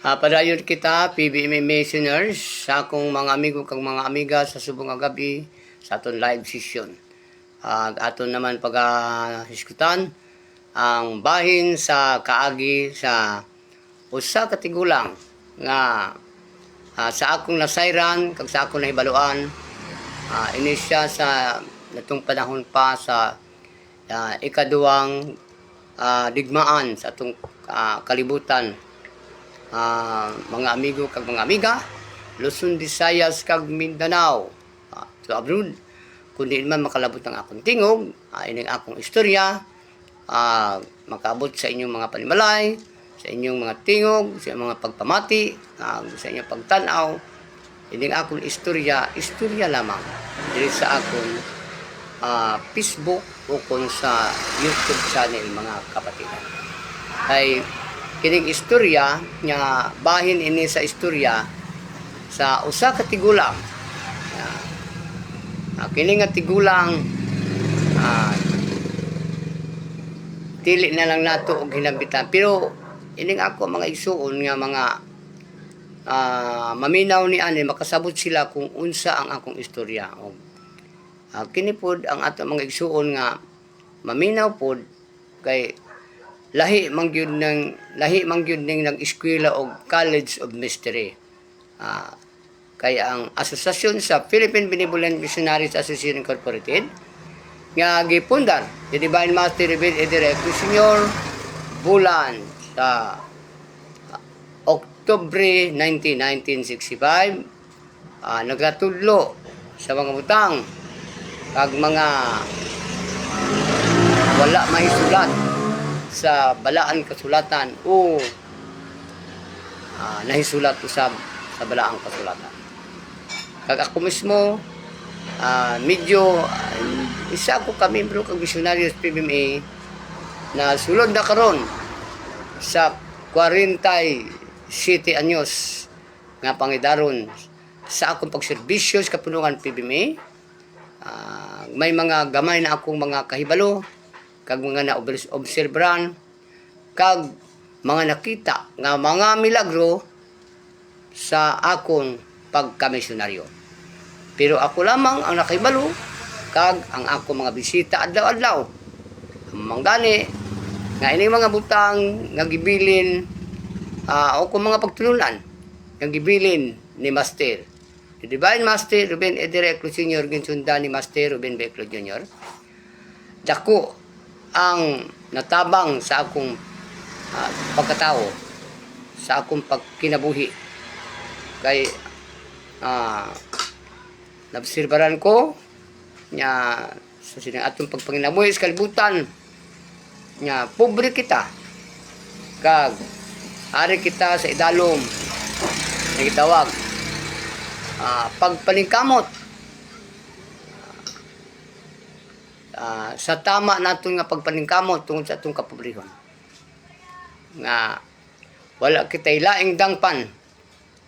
Padayon kita, PBMA Missioners, sa akong mga amigo kag mga amiga sa subong nga gabi sa aton live session. Aton naman pag-hiskutan ang bahin sa kaagi sa usa ka tigulang nga sa akong nasayran kag sa akong nahibaluan, ini siya sa natong panahon pa sa ikaduwang digmaan sa atong kalibutan. Mga amigo kag mga amiga, Luzon, Visayas kag Mindanao, to abroad, kundi man makalabot ang akong tingog, ining akong istorya, makaabot sa inyong mga panimalay, sa inyong mga tingog, sa inyong mga pagpamati, sa inyong pagtanaw, ining akong istorya lamang diri sa akong Facebook o kung sa YouTube channel, mga kapatiran. Ay kining istorya nga bahin ini sa istorya sa usa ka tigulang. Kini nga tigulang dili na lang nato og hinabitan, pero ining ako mga igsuon nga mga maminaw ni ani makasabot sila kung unsa ang akong istorya. Kini pod ang ato mga igsuon nga maminaw pod kay lahi man gyud ning nag-eskwela og College of Mystery. Kay ang asosasyon sa Philippine Benevolent Missionaries Association Incorporated nga gipundar ni Divine Master Ruben E. Directo Sr. bulan sa Oktubre 1965, nagatudlo sa mga butang kag mga wala mahisulat sa balaan kasulatan o nahisulat usab sa balaang kasulatan. Kag ako mismo medyo isa ko ka membro kag Missionaries PBMA na sulod na karon sa 47 anyos nga pangidaron sa akong pagserbisyo sa kapunungan PBMA. May mga gamay na akong mga kahibalo kag mga na-obserbaran kag mga nakita nga mga milagro sa akong pagkamisyonaryo. Pero ako lamang ang nakahibalo kag ang akong mga bisita adlaw-adlaw. Manggani nga ining mga butang nga gibilin o kung mga pagtulunan nga gibilin ni Master ni Divine Master Ruben E. Directo Sr. ginsundan ni Master Ruben B. Eclo Jr. Dako ang natabang sa akong pagkatao, sa akong pagkinabuhi. Kay nabsirbaran ko nya sa sinang atong pagpanginabuhi sa kalibutan nya pobre kita kag ari kita sa idalom na gitawag pagpaningkamot sa tama naton nga pagpaningkamot tungod sa atong kapobrehon nga wala kitay laing dangpan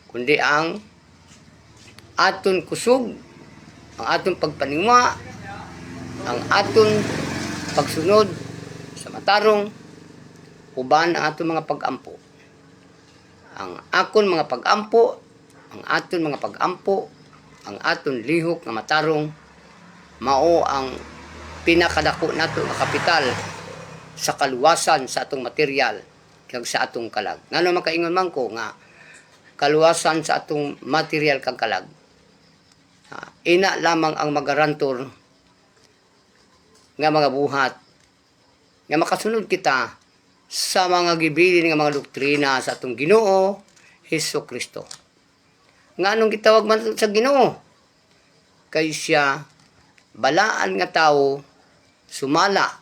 kundi ang aton kusog, ang aton pagpaningma, ang aton pagsunod sa matarong uban ang aton mga pagampo. Ang akon mga pagampo, ang aton mga pagampo, ang aton lihok nga matarong mao ang pinakadako nato nga kapital sa kaluwasan sa atong material kag sa atong kalag. Ngano makaingon man ko nga kaluwasan sa atong material kag kalag. Ina lamang ang magarantor nga mga buhat nga makasunod kita sa mga gibilin nga mga doktrina sa atong Ginoo Hesukristo. Nganong gitawag man sa Ginoo? Kay siya balaan nga tawo sumala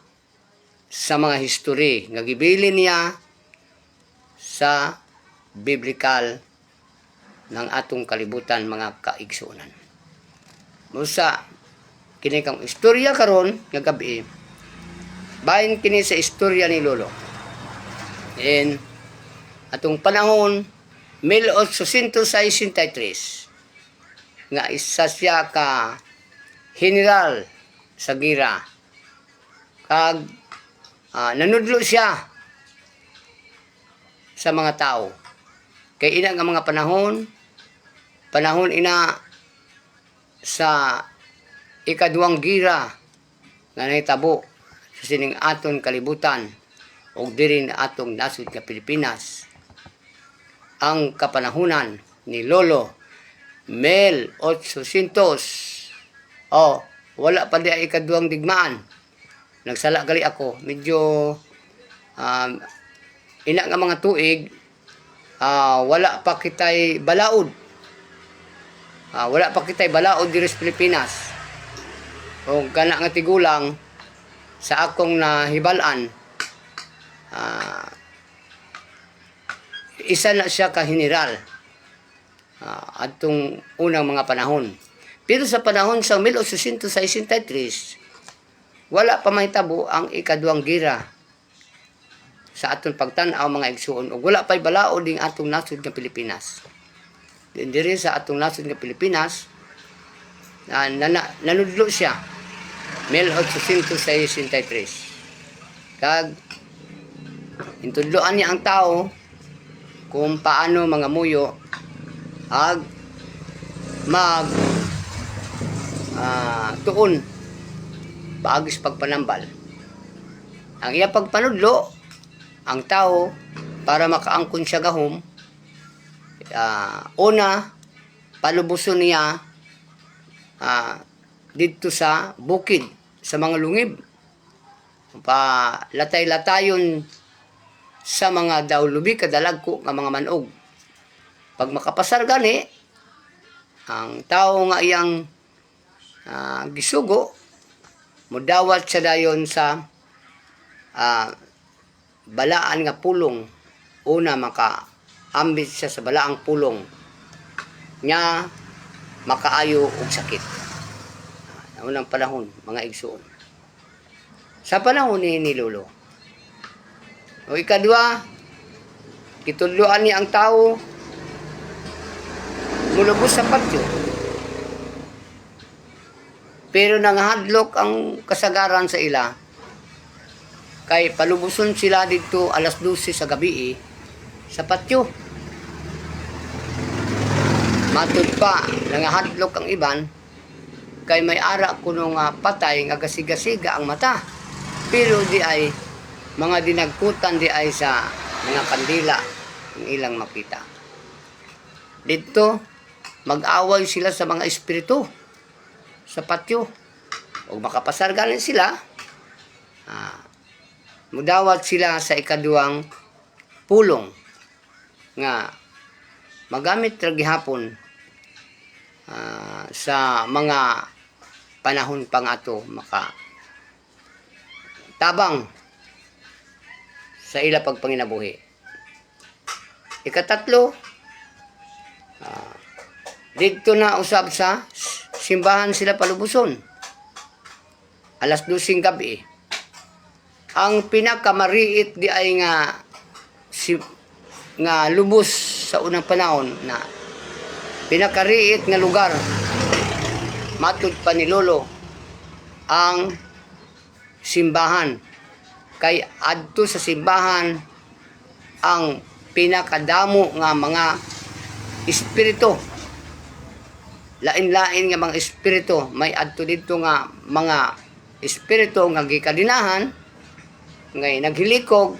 sa mga history nga gibilin niya sa biblikal ng atong kalibutan, mga kaigsuonan. Musa kini kang istorya karon nga gabi, bahin kini sa istorya ni Lolo. In atong panahon 1863 nga isa siya ka general sa gira kag nanudlo siya sa mga tao Kay ina nga mga panahon ina sa ikaduhang gira nga nahitabo sa sining aton kalibutan ug diri na atong nasud nga Pilipinas. Ang kapanahunan ni Lolo Mel 800. Wala pa di ay ikaduhang digmaan. Nagsala gali ako, medyo ina nga mga tuig, wala pa kitay balaod. Wala pa kitay balaod diri sa Pilipinas. O kana nga tigulang sa akong nahibalan, isa na siya ka general atong unang mga panahon. Pero sa panahon sa 1863, wala pa mahitabo ang ikaduhang gira sa aton pagtan-aw mga igsuon, ug wala pay balaod ding atong nasud nga Pilipinas. Diri sa atong nasud nga Pilipinas, nanudlo siya 1863. Kag intudloan niya ang tao kung paano mga muyo ag tuon paagis pagpanambal. Ang iya pagpanudlo ang tao para makaangkon siya gahom, una palubuson niya dito sa bukid, sa mga lungib, latay-latayon sa mga dawlubi kadalagko nga mga manog. Pag makapasar gani ang tao nga iyang gisugo, mudawat siya dayon sa balaan nga pulong. Una makaambit siya sa balaang pulong nya makaayo og sakit. Unang panahon mga igsuon. Sa panahon ni Lolo, o ikaduha, kitudloan niya ang tao mulubos sa patyo. Pero nangahadlok ang kasagaran sa ila, kay palubuson sila dito alas 12 sa gabi sa patyo. Matud pa, nangahadlok ang iban, kay may ara kuno nga patay nga gasiga-siga ang mata. Pero di ay mga dinagkutan di ay sa mga kandila ang ilang makita. Dito mag-away sila sa mga espiritu sa patyo. O makapasar ganin sila, mudawat sila sa ikaduhang pulong nga magamit ra gihapon sa mga panahon pang ato maka tabang sa ila pagpanginabuhi. Ikatatlo, dito na usab sa simbahan sila palubuson alas 12 gabi. Ang pinakamariit di ay nga lubos sa unang panahon na pinakariit nga lugar matud pa ni Lolo ang simbahan. Kay adto sa simbahan ang pinakadamo nga mga espiritu, lain-lain nga mga espiritu. May adto dito nga mga espiritu nga gikadinahan, ngay naghilikog,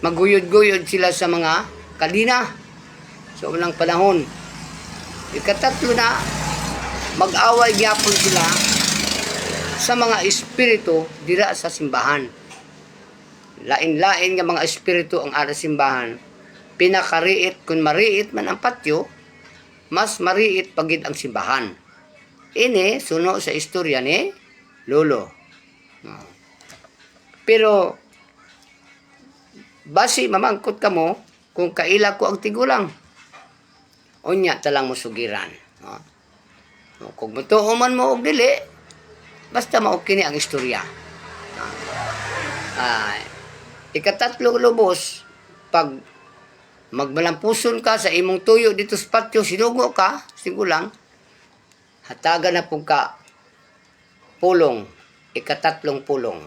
maguyod-guyod sila sa mga kadina sa unang panahon. Ikatatlo na, mag-away gyapon sila sa mga espiritu dira sa simbahan. Lain-lain nga mga espiritu ang ara simbahan. Pinakariit, kung mariit man ang patyo, mas mariit pagid ang simbahan. Ini suno sa istorya ni Lolo. Pero basi mamangkot kamo kung kaila ko ang tigulang, unya talang musugiran. Kung mutuo man mo og dili, basta mao kini ang istorya. Ikatatlo lubos, pag magmalampuson ka sa imong tuyo dito sa patyo, sinugo ka, sigulang, hatagan na po ka pulong, ikatatlong pulong.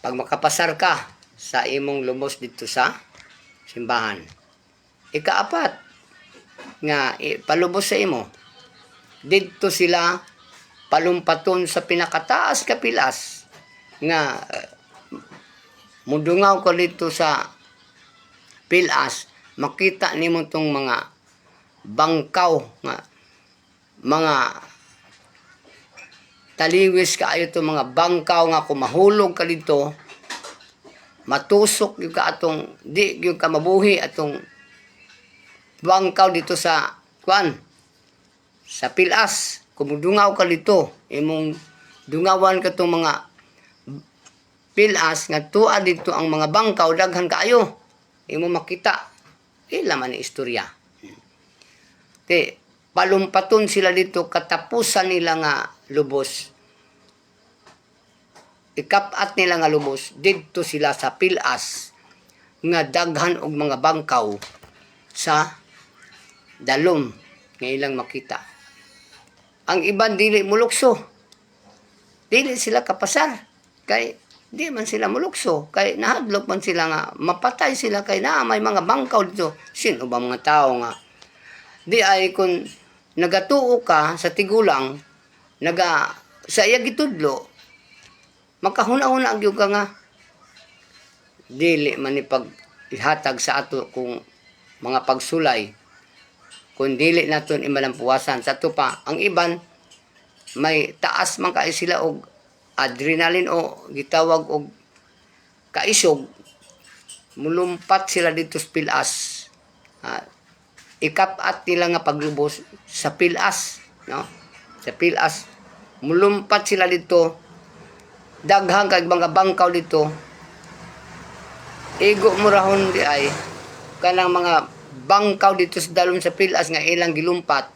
Pag makapasar ka sa imong lubos dito sa simbahan. Ikaapat nga palubos sa imo, didto sila palumpaton sa pinakataas ka pilas nga mudungaw ko dito sa pilas, makita nimo tong mga bangkaw nga mga taliwis kaayo to mga bangkaw nga kung mahulog ka dito, matusok yung ka atong di yung ka mabuhi atong bangkaw dito sa kwan sa pilas. Kumudungaw ka dito, imong dungawan ka tong mga pilas nga tuwa dito ang mga bangkaw daghan kaayo, imo makita ila man ni istorya. Palumpaton sila dito, katapusan nila nga lubos. Ikapat nila nga lubos, dito sila sa pilas nga daghan og mga bangkaw sa dalom nga ilang makita. Ang iban dili mulukso. Dili sila kapasar. Kay di man sila mulukso. Kay nahadlok man sila nga mapatay sila kay na may mga bangkaw dito. Sino ba mga tao nga di ay kung nagatuo ka sa tigulang, sa iya gitudlo, makahuna-huna gyud ka nga dili man ni paghatag sa ato kung mga pagsulay, kung dili naton imalampuwasan. Sa ato pa, ang iban may taas man kay sila og adrenaline o gitawag og kaisog, mulumpat sila dito sa pilas. Ikapat nila nga paglubos sa pilas, no? Sa pilas, mulumpat sila dito, daghang kay mga bangkaw dito. Igo mo rahon di ay kanang mga bangkaw dito sa dalom sa pilas nga ilang gilumpat.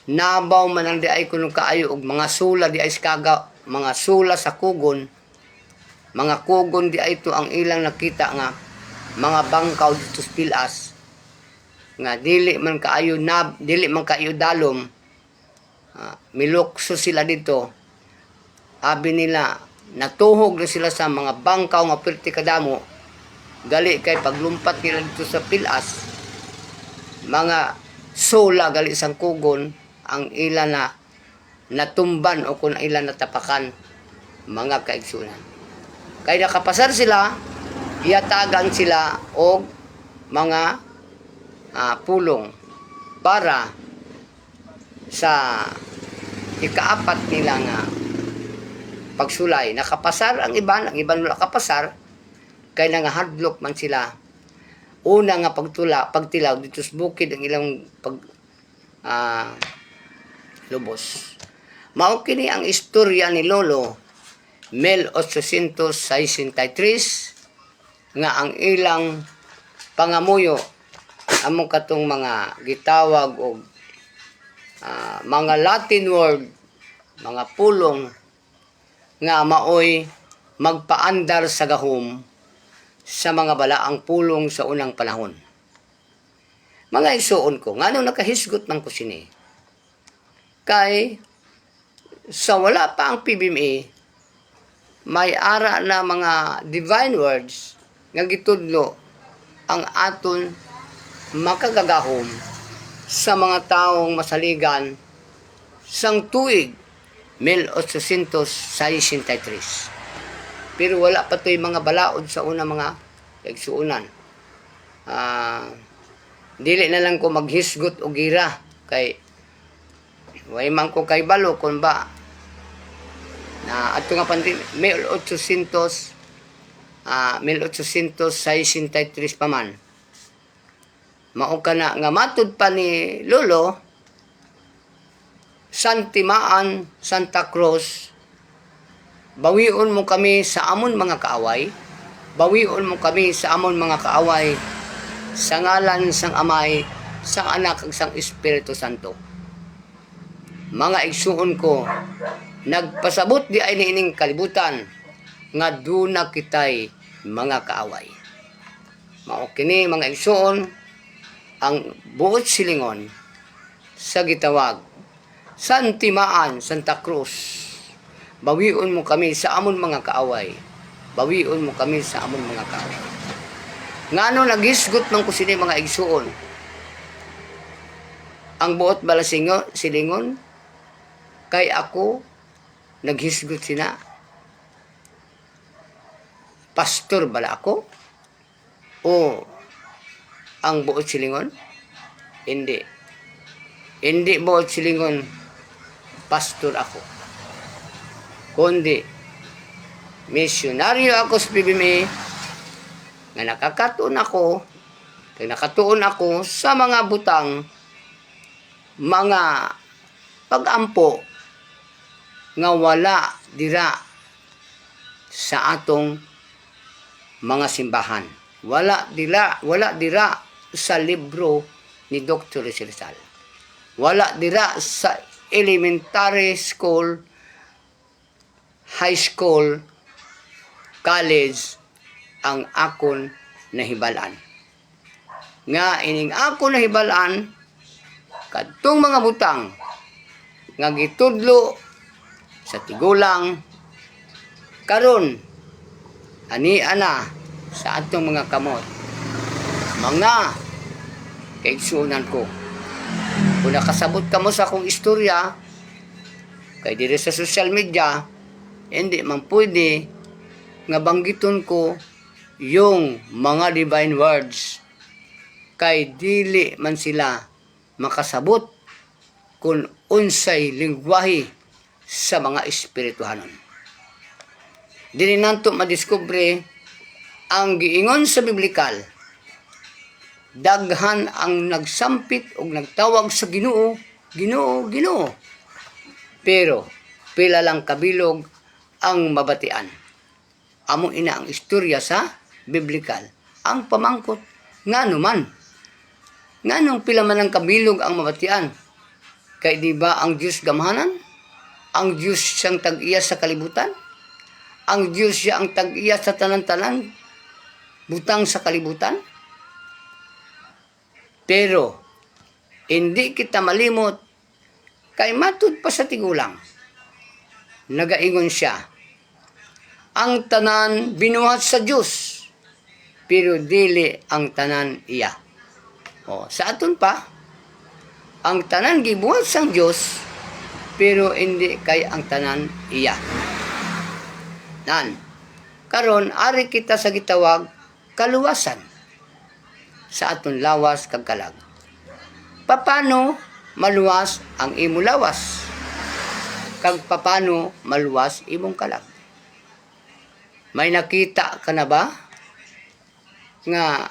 Nabaw man ang di ay kuno kaayo og mga sula di ay skaga, mga sula sa kugon. Mga kugon di ay ito ang ilang nakita nga mga bangkaw dito sa pilas. Nga dili man kaayo dalom, milokso sila dito. Abi nila natuhog na sila sa mga bangkaw nga perti kadamo, gali kay paglumpat nila dito sa pilas, mga sola gali sang kugon ang ila na natumban o kung ila natapakan, mga kaigsunan. Kay nakapasar sila, iyatagan sila og mga pulong para sa ikaapat nila nga pagsulay. Nakapasar ang iban wala kapasar, kay nangahadlok man sila. Una nga pagtilaw dito sa bukid ang ilang lubos. Mao kini ang istorya ni Lolo 1863 nga ang ilang pangamuyo amo katong mga gitawag og mga Latin word, mga pulong nga maoy magpaandar sa gahom sa mga balaang pulong sa unang panahon. Mga igsuon ko, ngano nakahisgot man ko sini? Kay sa wala pa ang PBMA, may ara na mga divine words nga gitudlo ang aton makagagahom sa mga taong masaligan sang tuig 1863. Pero wala pa to'y mga balaod sa una mga kaigsuunan. Dili na lang ko maghisgot o gira kay way man ko kay balo kung ba na ato nga pandemya 1863 pa man. Mao kana nga matud pa ni Lolo, Santimaan, Santa Cruz, bawion mo kami sa amon mga kaaway, bawion mo kami sa amon mga kaaway, sa ngalan sang Amay, sang Anak, ug sang Espiritu Santo. Mga igsuon ko, nagpasabot di ay niining kalibutan, nga duna kitay mga kaaway. Mao kini mga igsuon, ang buot silingon sa gitawag Santimaan, Santa Cruz, bawion mo kami sa amon mga kaaway, bawion mo kami sa amon mga kaaway. Ngano naghisgot man ko sini mga igsuon. Ang buot bala silingon, kay ako, naghisgot sina. Pastor bala ako? O ang buot silingon? Hindi. Hindi buot silingon, pastor ako. Kundi, misyonaryo ako sa PBMA, nga nakatuon ako sa mga butang, mga pag-ampo nga wala dira sa atong mga simbahan. Wala dira sa libro ni Dr. Rizal. Wala dira sa elementary school, high school, college, ang akon nahibalaan. Nga ining akon nahibalaan, kadtong mga butang, nga gitudlo sa tigulang, karon ani ana sa atong mga kamot, mga kaigsunan ko. Kung nakasabot ka mo sa akong istorya, kay diri sa social media, hindi man pwede nga banggiton ko yung mga divine words, kay dili man sila makasabot kung unsay lingwahe sa mga espirituhanon. Dili nanto madiskubre ang giingon sa biblikal. Daghan ang nagsampit o nagtawag sa Ginoo, Ginoo, Ginoo. Pero pila lang kabilog ang mabatian. Amo ina ang istorya sa biblikal. Ang pamangkot, ngano man. Nganong pila man ang kabilog ang mabatian? Kay di ba ang Diyos gamhanan? Ang Diyos siyang tag-iya sa kalibutan? Ang Diyos siya ang tag-iya sa tanan-tanan? Butang sa kalibutan? Pero, hindi kita malimot kay matud pa sa tigulang. Nagaingon siya, ang tanan binuhat sa Diyos, pero dili ang tanan iya. O, sa aton pa, ang tanan gibuhat sang Diyos, pero hindi kay ang tanan iya. Nan, karon ari kita sa gitawag kaluwasan sa aton lawas kag kalag. Papano maluwas ang imo lawas? Kag papano maluwas imong kalag? May nakita ka na ba nga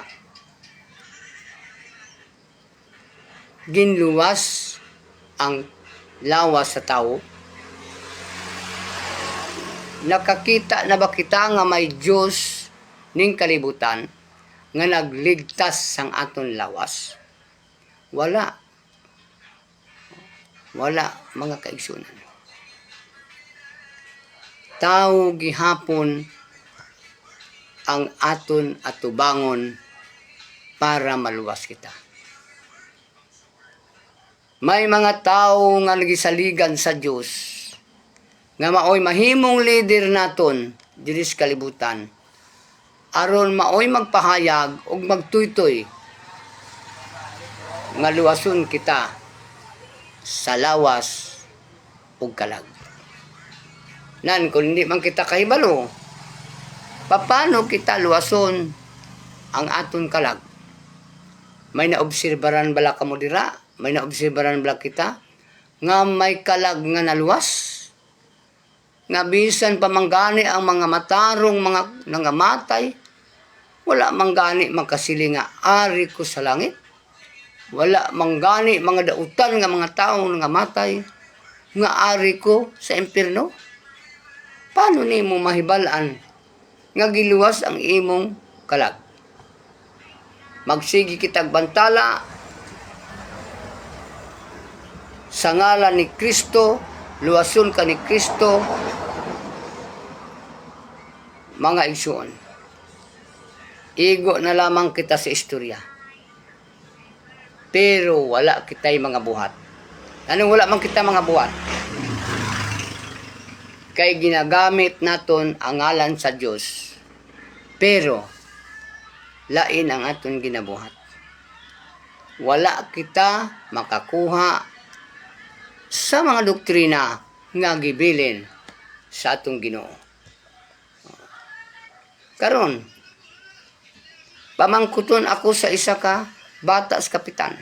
ginluwas ang lawas sa tao? Nakakita na ba kita nga may Diyos ning kalibutan nga nagligtas sang aton lawas? Wala. Wala, mga kaigsunan. Tao gihapon ang aton atubangon para maluwas kita. May mga tao nga nagisaligan sa Diyos nga maoy mahimong leader naton diri sa kalibutan aron maoy magpahayag og magtuytoy nga luwason kita sa lawas ug kalag. Nan kung hindi man kita kahibalo, paano kita luwason ang aton kalag? May naobserbaran bala kamo dira? May naobserbaran bala kita nga may kalag nga naluwas? Nga bisan pa manggani ang mga matarong mga nangamatay, wala manggani makasili nga ari ko sa langit. Wala manggani mga dautan nga mga taong nangamatay nga ari ko sa impierno. Paano nimo mahibalaan nga giluwas ang imong kalag? Magsigi kitag bantala sa ngalan ni Kristo, luwason ka ni Kristo, mga igsuon. Igo na lamang kita sa istorya. Pero wala kita'y mga buhat. Anong wala man kita mga buhat? Kay ginagamit naton ang ngalan sa Diyos. Pero lain ang aton ginabuhat. Wala kita makakuha sa mga doktrina nga gibilin sa atong Ginoo. Karon, pamangkuton ako sa isa ka bata sa kapitan.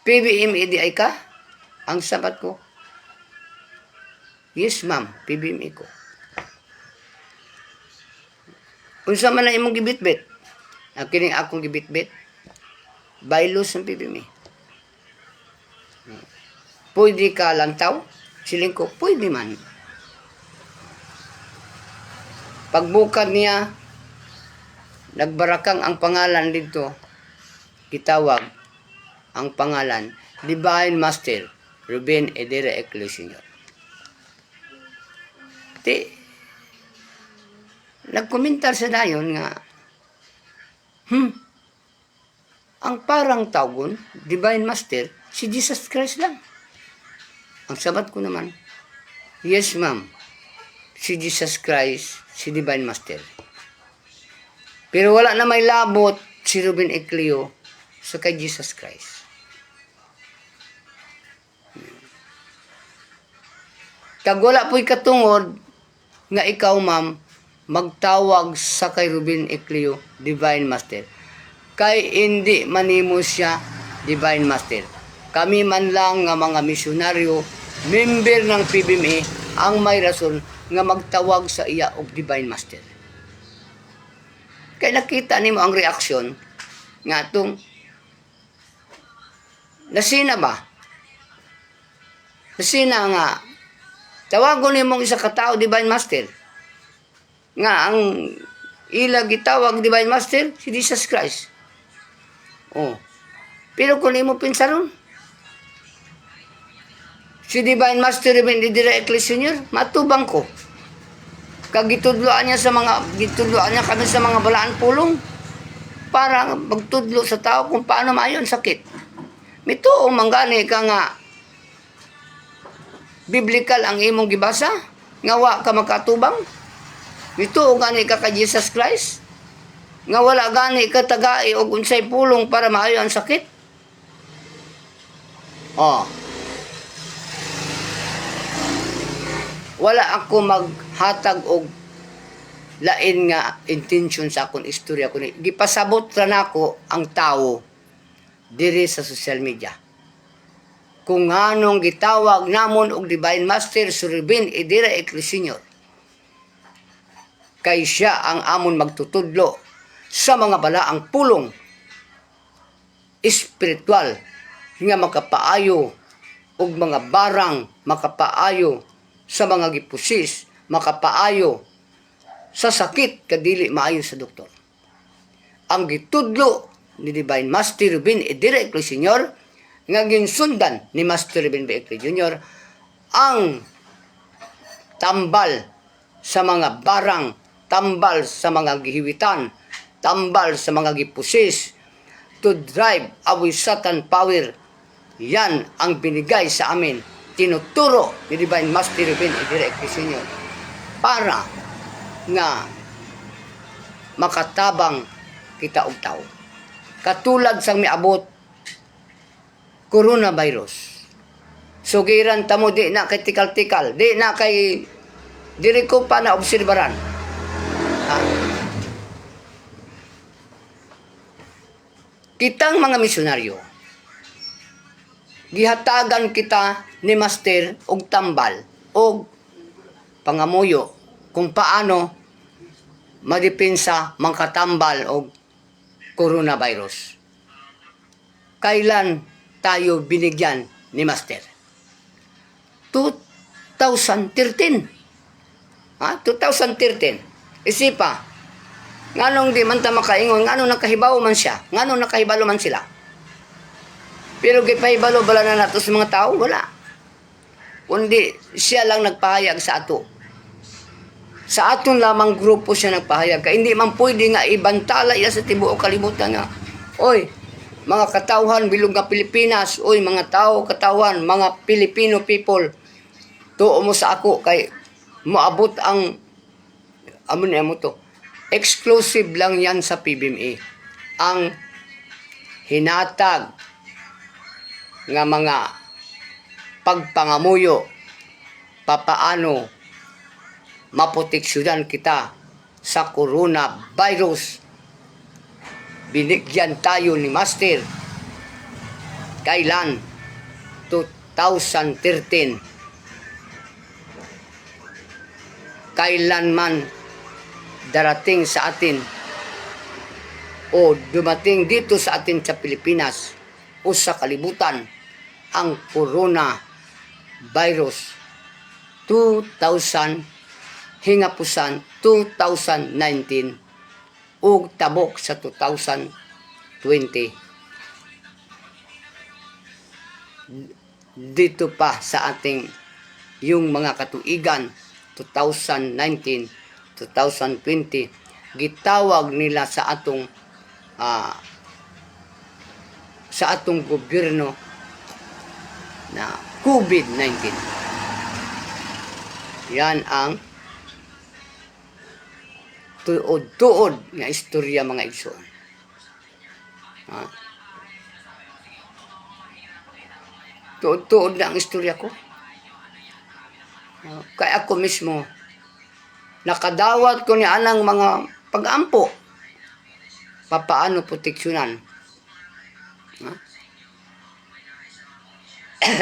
PBMA di ay ka? Ang sabat ko, yes ma'am, PBMA ko. Unsa man na imong gibitbit? Kining akong gibitbit, baylos ang PBMA. Pwede ka lantaw? Siling ko, pwede man. Pagbukad niya, nagbarakang ang pangalan dito, kitawag ang pangalan, Divine Master, Ruben Edera Ecclesior. Nagkomentar sa dayon nga, ang parang tawgon, Divine Master, si Jesus Christ lang. Ang sabat ko naman, yes ma'am, si Jesus Christ, si Divine Master. Pero wala na may labot si Ruben Ecclio sa kay Jesus Christ. Kag wala po'y katungod nga ikaw ma'am, magtawag sa kay Ruben Ecclio, Divine Master. Kay hindi manimo siya Divine Master. Kami man lang nga mga misyonaryo, member ng PBMA, ang may rason nga magtawag sa iya og Divine Master. Kay nakita nimo ang reaksyon nga atong nasina ba? Nasina nga tawagon nimong isa ka tao Divine Master. Nga ang ila gitawag Divine Master si Jesus Christ. Oh. Pero kung imo pinsaron, si Divine Master Ruben Edera Ecclesior, matubang ko. Kag gitudloan niya kami sa mga balaan pulong para magtudlo sa tao kung paano maayo ang sakit. Mituo manggani ka nga biblical ang imong gibasa, nga wa ka makatubang. Mituo gani ka kay Jesus Christ, nga wala gani ka tagai og unsay pulong para maayo ang sakit. Oh. Wala ako maghatag og lain nga intention sa akong istorya kundi gipasabot ra nako ang tawo diri sa social media. Kung anong gitawag namon og Divine Master si Ruben Edera Ecclesior. Kay siya ang amon magtutudlo sa mga balaang pulong espiritual nga makapaayo og mga barang, makapaayo sa mga gipusis, makapaayo sa sakit kadili maayo sa doktor. Ang gitudlo ni Divine Master Ruben Edera Ecclesior nga ginsundan ni Master Ruben B. Ecclesior ang tambal sa mga barang, tambal sa mga gihiwitan, tambal sa mga gipusis to drive away Satan power. Yan ang binigay sa amin, tinuturo ni Divine Master Ruben Edera Ecclesior para nga makatabang kita og tao. Katulad sang miabot coronavirus. Sugiran tamo di na kay tikal-tikal, di na kay diri ko pa na obserbaran. Kitang mga misyonaryo, gihatagan kita ni Master og tambal og pangamuyo kung paano madepensa mangkatambal og coronavirus. Kailan tayo binigyan ni Master? 2013. 2013. Isipa, nganong di man ta makaingon, nganong nakahibalo man siya, nganong nakahibalo man sila. Pero gipahibalo bala na nato sa mga tao? Wala. Kundi siya lang nagpahayag sa ato. Sa aton lamang grupo siya nagpahayag. Kaya hindi man pwede nga ibantala iya sa tibuok kalibutan nga. Oy, mga katawhan bilog nga Pilipinas, oy mga tao katawhan, mga Filipino people, tuo mo sa ako kay moabot ang amo na mo to. Exclusive lang yan sa PBMA. Ang hinatag nga mga pagpangamuyo papaano maproteksyonan kita sa coronavirus. Binigyan tayo ni Master kailan? 2013. Kailanman darating sa atin o dumating dito sa atin sa Pilipinas o sa kalibutan ang coronavirus 2000 hingapusan 2019 ug tabok sa 2020 dito pa sa ating yung mga katuigan 2019 2020 gitawag nila sa atong gobyerno na COVID-19. Yan ang tuod-tuod nga istorya mga igsoon. Tuod-tuod na ang istorya ko. Kaya ako mismo, nakadawat ko ni anang mga pag-ampo. Papaano proteksyonan.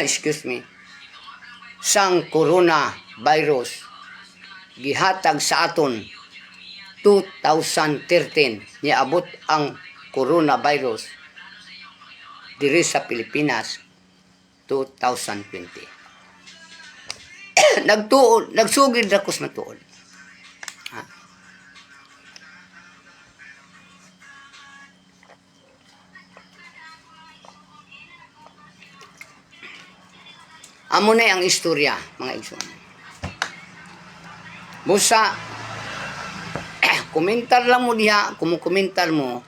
Excuse me. Sang coronavirus gihatag sa aton 2013 niabot ang coronavirus diri sa Pilipinas 2020. Nagsugid ako sa tuod. Amo na ang istorya, mga igsoon. Busa, komentar lang mo diha, kumukomentar mo,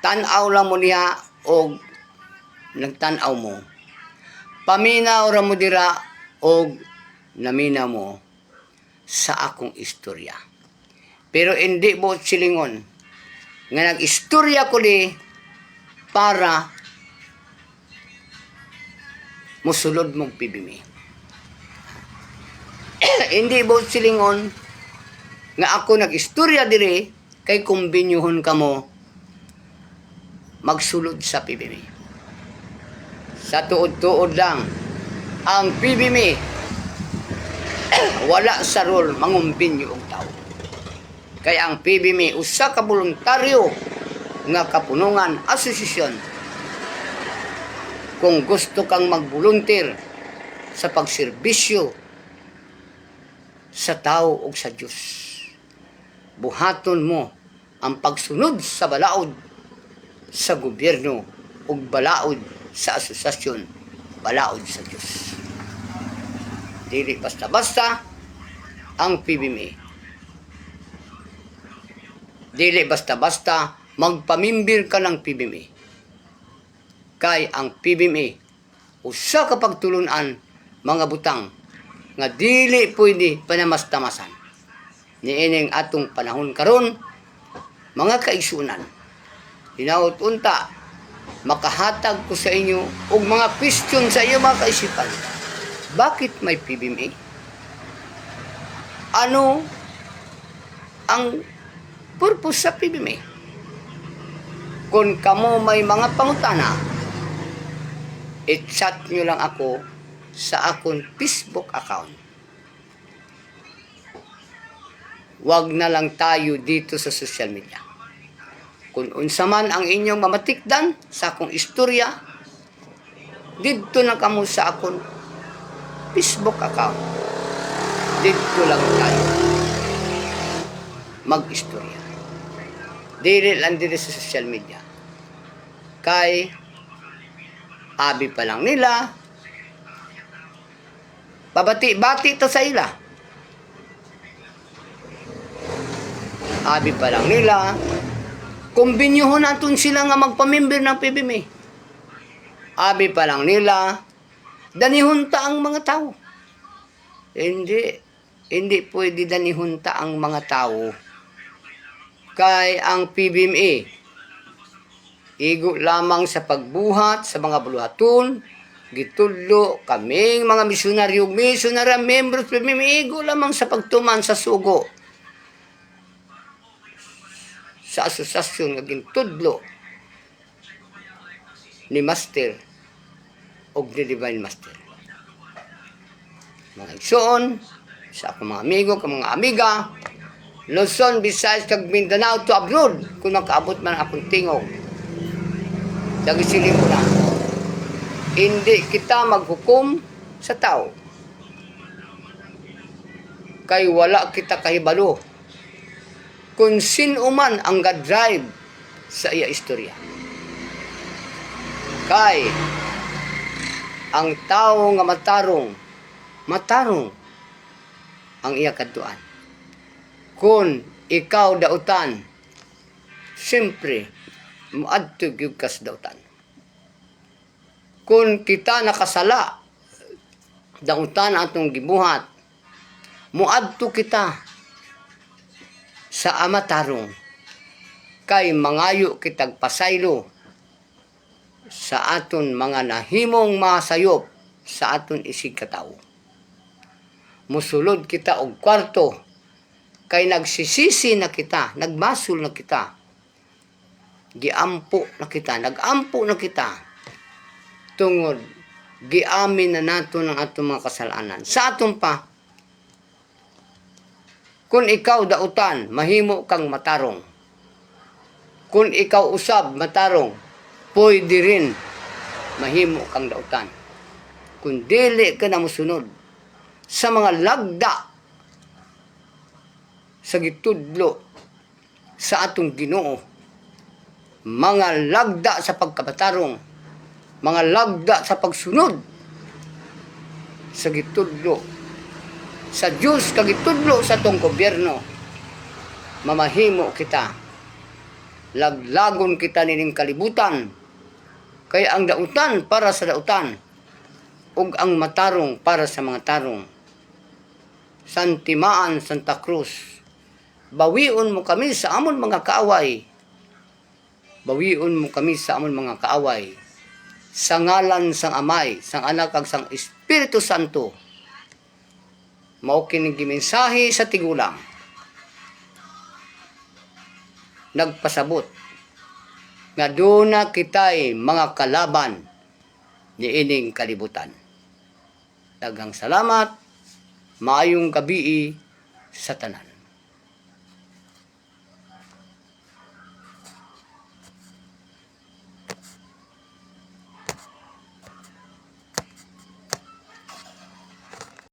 tanaw lang mo diha, o nagtanaw mo, paminaw ra mo dira, o namina mo sa akong istorya. Pero hindi mo silingon, nga nag-istorya ko di, para musulod mong PBMA. Hindi mo silingon nga ako nag-istorya dire kay kumbinyuhon ka mo magsulod sa PBMA. Sa tuod-tuod lang ang PBMA wala sa role mangumbinyo og tao. Kaya ang PBMA usa ka voluntaryo nga kapunungan asosasyon. Kung gusto kang mag-volunteer sa pagserbisyo sa tao o sa Diyos, buhaton mo ang pagsunod sa balaod sa gobyerno o balaod sa asosasyon, balaod sa Diyos. Dili basta-basta ang PBMA. Dili basta-basta magpamimbir ka ng PBMA. Kay ang PBMA usa ka pagtulunan mga butang nga dili pwede panamastamasan. Niining atong panahon karon mga kaigsunan. Hinaut unta makahatag ko sa inyo og mga question sa iyo mga kaisipan. Bakit may PBMA? Ano ang purpose sa PBMA? Kung kamo may mga pangutana, i-chat nyo lang ako sa akong Facebook account. Wag na lang tayo dito sa social media. Kung unsa man ang inyong mamatikdan sa akong istorya, dito na kamo sa akong Facebook account. Dito lang tayo mag-istorya. Dili lang dito sa social media. Kay abi pa lang nila, babati-bati to sa ila. Abi pa lang nila, kumbinyuhon natin sila nga magpamember ng PBMA. Abi pa lang nila, danihon ta ang mga tao. Hindi. hindi pwede danihunta ang mga tao. Kay ang PBMA, igo lamang sa pagbuhat sa mga buluhaton, gitudlo kaming mga misyonaryo, membros PBMA, igo lamang sa pagtuman sa sugo. Sa asosasyon nga gintudlo ni Master o ni Divine Master. Mga igsoon, sa akong mga amigo, kang mga amiga, Luzon, Visayas, kag Mindanao to abroad, kung makaabot man akong tingog. Dagisiling ko na, hindi kita maghukom sa tao. Kay wala kita kahibalo kung sino man ang ga-drive sa iya istorya. Kay ang tao nga matarong ang iya kadtuan. Kung ikaw dautan, siyempre, muadto gyud ka sa dautan. Kung kita nakasala, dautan atong gibuhat, muadto kita sa ama tarong. Kay mangayo kitag pasaylo sa aton mga nahimong masayop sa aton isig katawo. Musulod kita og kwarto, kay nagsisisi na kita, nagmasol na kita, nagampo na kita, tungod, giamin na nato ng atong mga kasalanan. Sa aton pa, kung ikaw dautan, mahimo kang matarong. Kung ikaw usab matarong, pwede rin mahimo kang dautan. Kung dili ka na musunod sa mga lagda sa gitudlo sa atong Ginoo, mga lagda sa pagkabatarong, mga lagda sa pagsunod sa gitudlo sa Diyos, kagitudlo sa atong gobyerno, mamahimo kita, laglagon kita nining kalibutan, kay ang dautan para sa dautan, ug ang matarong para sa mga tarong. Santimaan, Santa Cruz, bawion mo kami sa amon mga kaaway. Bawion mo kami sa amon mga kaaway. Sa ngalan sang Amay, sang Anak, kag sang Espiritu Santo. Mao kining gimensahe sa tigulang. Nagpasabot nga duna kitay mga kalaban niining kalibutan. Daghang salamat, maayong gabi sa tanan.